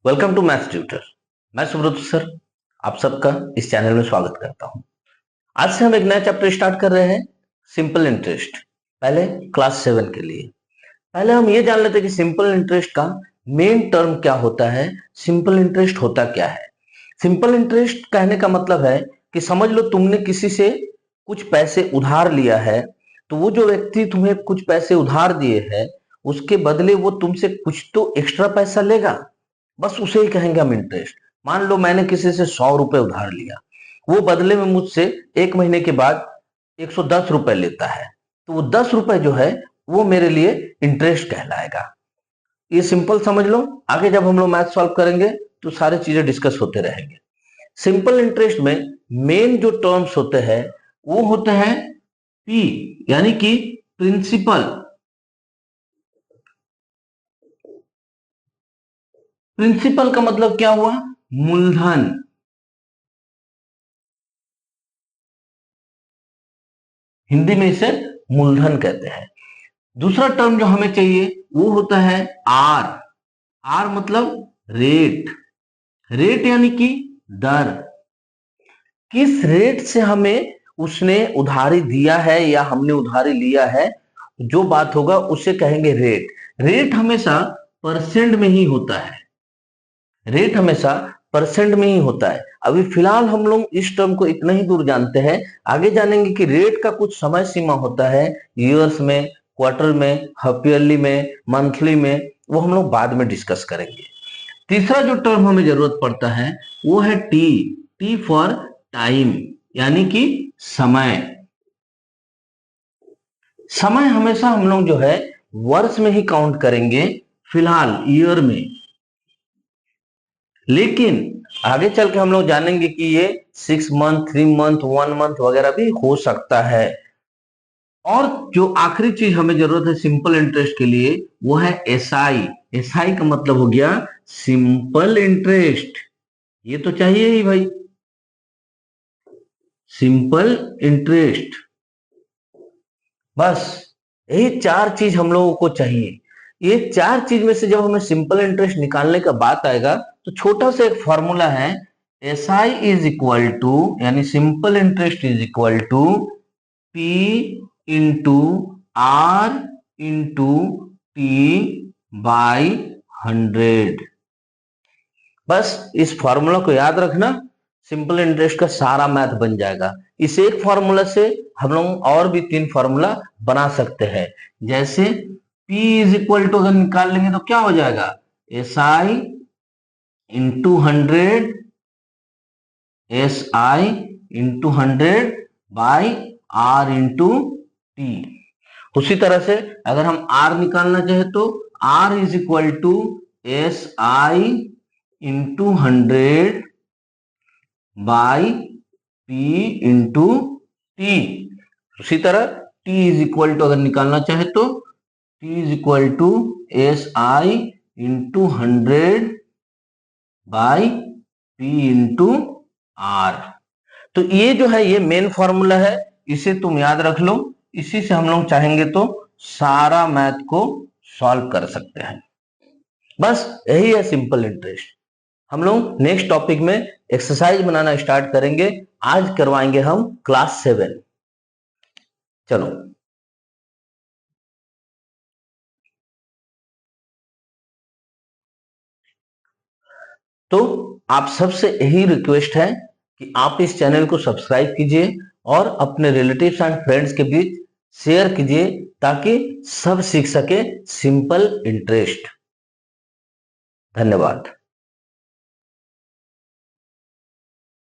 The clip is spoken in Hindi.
Welcome to maths tutor. मैं सुब्रत सर आप सबका इस चैनल में स्वागत करता हूं। आज से हम एक नया चैप्टर स्टार्ट कर रहे हैं, सिंपल इंटरेस्ट। पहले क्लास 7 के लिए पहले हम ये जान लेते हैं कि सिंपल इंटरेस्ट का मेन टर्म क्या होता है, सिंपल इंटरेस्ट होता क्या है। सिंपल इंटरेस्ट कहने का मतलब है कि समझ लो तुमने किसी से कुछ पैसे उधार लिया है, तो वो जो व्यक्ति तुम्हें कुछ पैसे उधार दिए है उसके बदले वो तुमसे कुछ तो एक्स्ट्रा पैसा लेगा, बस उसे ही कहेंगे हम इंटरेस्ट। मान लो मैंने किसी से 100 रुपए उधार लिया, वो बदले में मुझसे 1 महीने के बाद 110 रुपए लेता है, तो वो 10 रुपए जो है वो मेरे लिए इंटरेस्ट कहलाएगा। ये सिंपल समझ लो। आगे जब हम लोग मैथ सॉल्व करेंगे तो सारी चीजें डिस्कस होते रहेंगे। सिंपल इंटरेस्ट में मेन जो टर्म्स होते हैं वो होते हैं पी, यानी कि प्रिंसिपल। प्रिंसिपल का मतलब क्या हुआ? मूलधन। हिंदी में इसे मूलधन कहते हैं। दूसरा टर्म जो हमें चाहिए वो होता है आर। आर मतलब रेट। रेट यानी कि दर। किस रेट से हमें उसने उधारी दिया है या हमने उधारी लिया है, जो बात होगा उसे कहेंगे रेट। रेट हमेशा परसेंट में ही होता है। रेट हमेशा परसेंट में ही होता है। अभी फिलहाल हम लोग इस टर्म को इतना ही दूर जानते हैं। आगे जानेंगे कि रेट का कुछ समय सीमा होता है, ईयर्स में, क्वार्टर में, हाफ ईयरली में, मंथली में, वो हम लोग बाद में डिस्कस करेंगे। तीसरा जो टर्म हमें जरूरत पड़ता है वो है टी। टी फॉर टाइम, यानी कि समय। समय हमेशा हम लोग जो है वर्ष में ही काउंट करेंगे, फिलहाल ईयर में। लेकिन आगे चल के हम लोग जानेंगे कि ये 6 मंथ, 3 मंथ, 1 मंथ वगैरह भी हो सकता है। और जो आखिरी चीज हमें जरूरत है सिंपल इंटरेस्ट के लिए वो है एसआई। एसआई का मतलब हो गया सिंपल इंटरेस्ट। ये तो चाहिए ही भाई, सिंपल इंटरेस्ट। बस यही चार चीज हम लोगों को चाहिए। ये चार चीज में से जब हमें सिंपल इंटरेस्ट निकालने का बात आएगा तो छोटा सा एक फॉर्मूला है, S I is equal to, यानी simple interest is equal to P into R into T by 100। बस इस फॉर्मूला को याद रखना, सिंपल इंटरेस्ट का सारा मैथ बन जाएगा। इस एक फॉर्मूला से हम लोग और भी 3 फॉर्मूला बना सकते हैं। जैसे P इज इक्वल टू अगर निकाल लेंगे तो क्या हो जाएगा, S I into 100, S I into 100 by R into T. उसी तरह से अगर हम R निकालना चाहे तो R is equal to S I into 100 by P into T. उसी तरह T इज इक्वल टू अगर निकालना चाहे तो T is equal to S I into 100 by P into R. तो ये जो है ये मेन फॉर्मूला है, इसे तुम याद रख लो। इसी से हम लोग चाहेंगे तो सारा मैथ को सॉल्व कर सकते हैं। बस यही है सिंपल इंटरेस्ट। हम लोग नेक्स्ट टॉपिक में एक्सरसाइज बनाना स्टार्ट करेंगे। आज करवाएंगे हम क्लास 7। चलो। तो आप सबसे यही रिक्वेस्ट है कि आप इस चैनल को सब्सक्राइब कीजिए और अपने रिलेटिव्स एंड फ्रेंड्स के बीच शेयर कीजिए ताकि सब सीख सके सिंपल इंटरेस्ट। धन्यवाद।